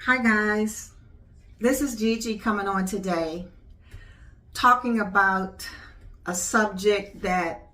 Hi guys, this is Gigi coming on today talking about a subject that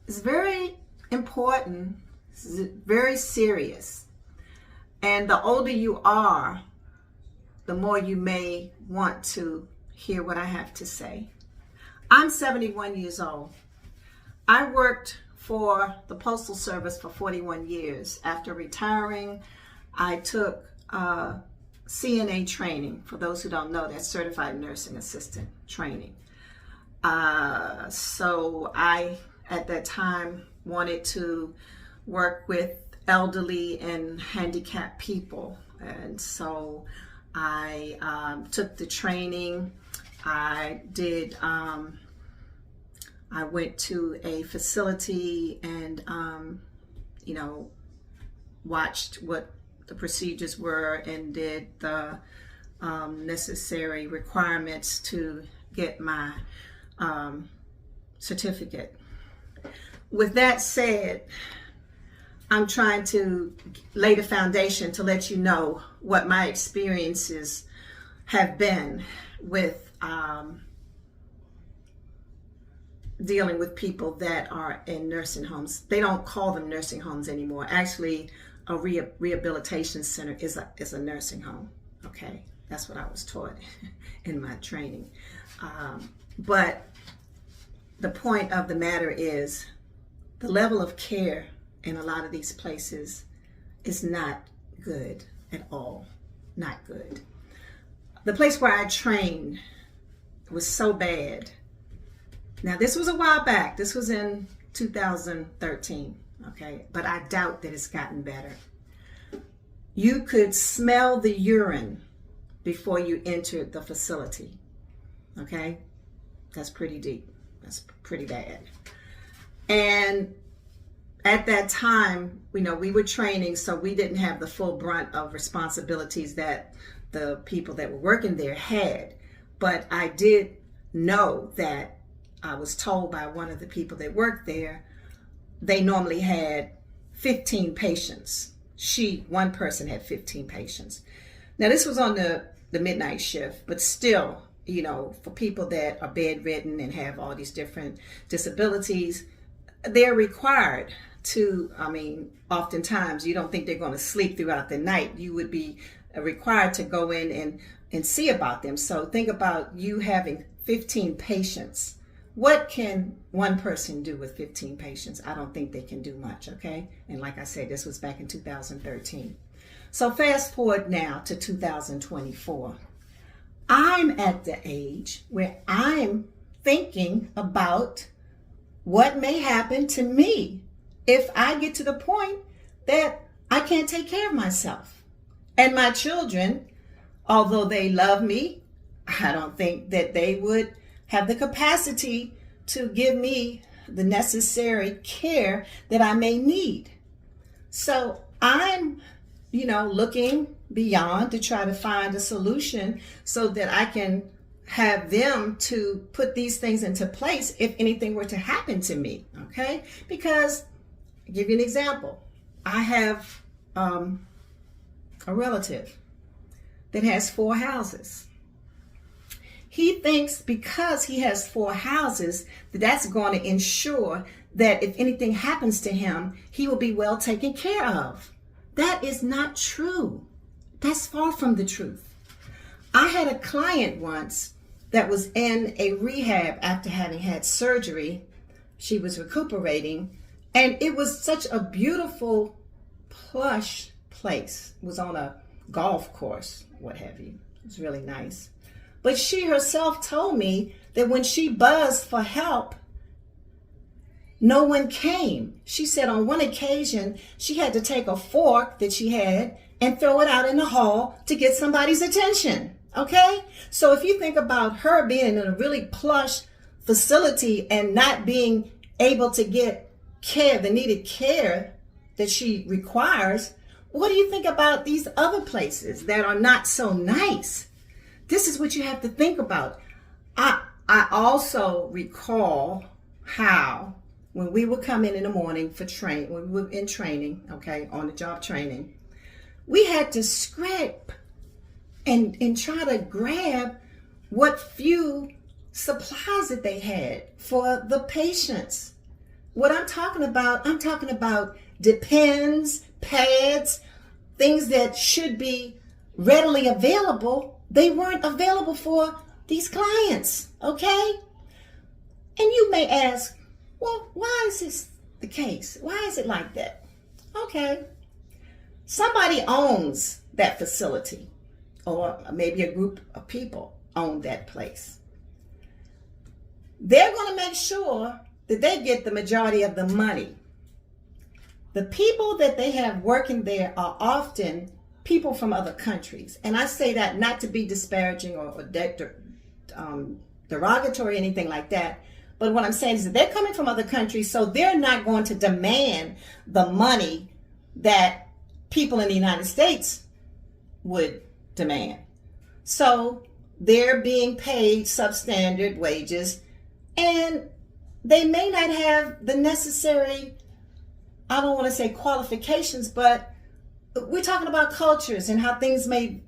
is very important, very serious, and the older you are, the more you may want to hear what I have to say. I'm 71 years old. I worked for the Postal Service for 41 years. After retiring, I took CNA training. For those who don't know, that's Certified Nursing Assistant training. So I, at that time, wanted to work with elderly and handicapped people. And so I took the training. I went to a facility and, watched what the procedures were and did the necessary requirements to get my certificate. With that said, I'm trying to lay the foundation to let you know what my experiences have been with dealing with people that are in nursing homes. They don't call them nursing homes anymore. Actually, a rehabilitation center is a nursing home. Okay, that's what I was taught in my training. But the point of the matter is the level of care in a lot of these places is not good at all. Not good. The place where I trained was so bad. Now, this was a while back. This was in 2013. Okay, but I doubt that it's gotten better. You could smell the urine before you entered the facility. Okay, that's pretty deep. That's pretty bad. And at that time, we were training, so we didn't have the full brunt of responsibilities that the people that were working there had. But I did know that I was told by one of the people that worked there, they normally had 15 patients. One person had 15 patients. Now, this was on the midnight shift, but still, for people that are bedridden and have all these different disabilities, they're required to, oftentimes you don't think they're going to sleep throughout the night. You would be required to go in and see about them. So think about you having 15 patients. What can one person do with 15 patients? I don't think they can do much, okay? And like I said, this was back in 2013. So fast forward now to 2024. I'm at the age where I'm thinking about what may happen to me if I get to the point that I can't take care of myself. And my children, although they love me, I don't think that they would have the capacity to give me the necessary care that I may need. So I'm, looking beyond to try to find a solution so that I can have them to put these things into place if anything were to happen to me, okay? Because, I'll give you an example. I have a relative that has 4 houses. He thinks because he has 4 houses, that's going to ensure that if anything happens to him, he will be well taken care of. That is not true. That's far from the truth. I had a client once that was in a rehab after having had surgery. She was recuperating, and it was such a beautiful, plush place. It was on a golf course, what have you. It was really nice. But she herself told me that when she buzzed for help, no one came. She said on one occasion, she had to take a fork that she had and throw it out in the hall to get somebody's attention. Okay? So if you think about her being in a really plush facility and not being able to get care, the needed care that she requires, what do you think about these other places that are not so nice? This is what you have to think about. I also recall how when we would come in the morning for when we were in training, okay, on the job training, we had to scrape and try to grab what few supplies that they had for the patients. What I'm talking about depends, pads, things that should be readily available. They weren't available for these clients, okay? And you may ask, well, why is this the case? Why is it like that? Okay. Somebody owns that facility, or maybe a group of people own that place. They're going to make sure that they get the majority of the money. The people that they have working there are often people from other countries. And I say that not to be disparaging or derogatory or anything like that. But what I'm saying is that they're coming from other countries, so they're not going to demand the money that people in the United States would demand. So they're being paid substandard wages, and they may not have the necessary, I don't want to say qualifications, but we're talking about cultures and how things may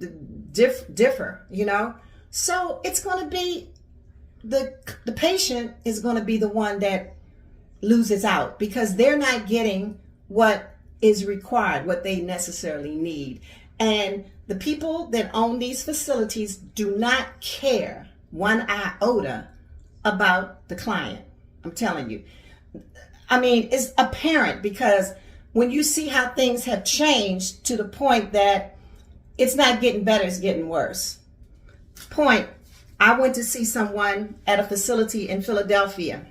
differ, you know? So it's going to be, the patient is going to be the one that loses out because they're not getting what is required, what they necessarily need. And the people that own these facilities do not care one iota about the client. I'm telling you. I mean, it's apparent because when you see how things have changed to the point that it's not getting better, it's getting worse. Point, I went to see someone at a facility in Philadelphia.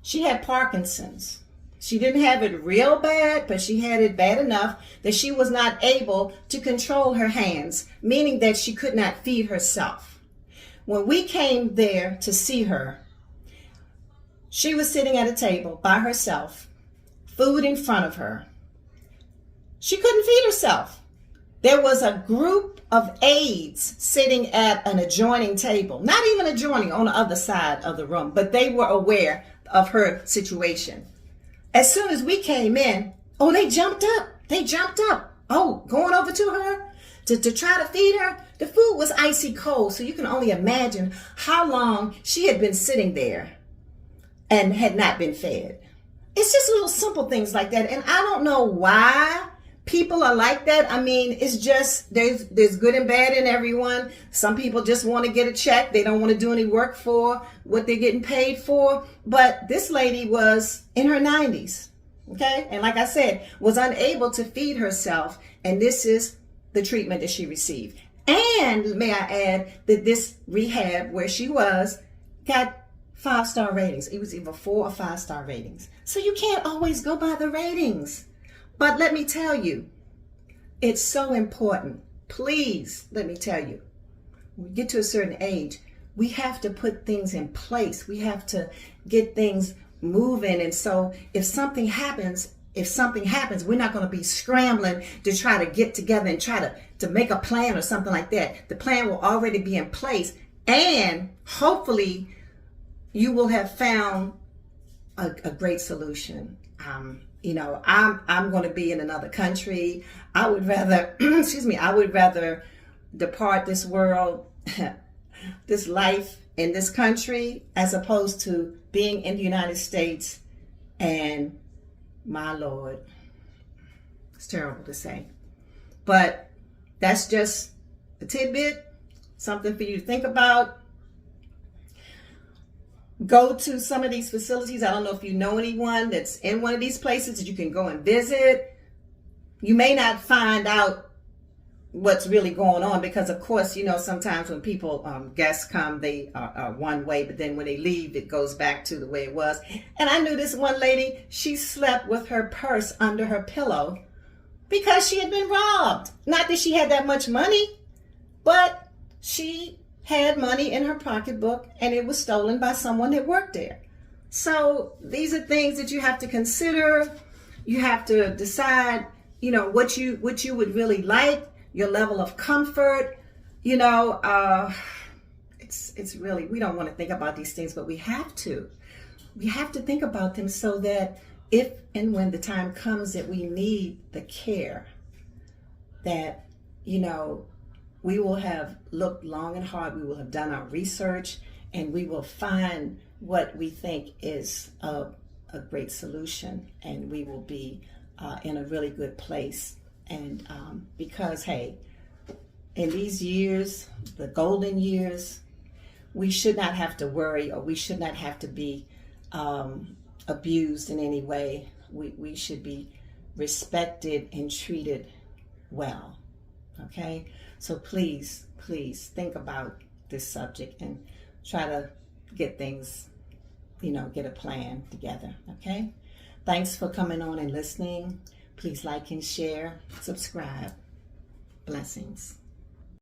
She had Parkinson's. She didn't have it real bad, but she had it bad enough that she was not able to control her hands, meaning that she could not feed herself. When we came there to see her, she was sitting at a table by herself, food in front of her. She couldn't feed herself. There was a group of aides sitting at an adjoining table, not even adjoining, on the other side of the room, but they were aware of her situation. As soon as we came in, oh, they jumped up. They jumped up. Oh, going over to her to try to feed her. The food was icy cold, so you can only imagine how long she had been sitting there and had not been fed. It's just little simple things like that. And I don't know why people are like that. I mean, it's just, there's good and bad in everyone. Some people just want to get a check. They don't want to do any work for what they're getting paid for. But this lady was in her 90s, okay? And like I said, was unable to feed herself. And this is the treatment that she received. And may I add that this rehab where she was got 5-star ratings. It was either 4 or 5-star ratings. So you can't always go by the ratings. But let me tell you, it's so important. Please, let me tell you, when we get to a certain age, we have to put things in place. We have to get things moving. And so if something happens, we're not going to be scrambling to try to get together and try to make a plan or something like that. The plan will already be in place. And hopefully you will have found a great solution. You know, I'm going to be in another country. I would rather, I would rather depart this world, this life in this country, as opposed to being in the United States. And my Lord, it's terrible to say, but that's just a tidbit, something for you to think about. Go to some of these facilities. I don't know if you know anyone that's in one of these places that you can go and visit. You may not find out what's really going on because, of course, you know, sometimes when people, guests come, they are one way, but then when they leave, it goes back to the way it was. And I knew this one lady, she slept with her purse under her pillow because she had been robbed. Not that she had that much money, but she had money in her pocketbook and it was stolen by someone that worked there. So these are things that you have to consider. You have to decide, you know, what you would really like, your level of comfort. You know, it's really, we don't want to think about these things, but we have to think about them so that if and when the time comes that we need the care, that, you know, we will have looked long and hard. We will have done our research, and we will find what we think is a great solution, and we will be in a really good place. And because, hey, in these years, the golden years, we should not have to worry, or we should not have to be abused in any way. We should be respected and treated well. Okay? So please think about this subject and try to get things, get a plan together. Okay? Thanks for coming on and listening. Please like and share, subscribe. Blessings.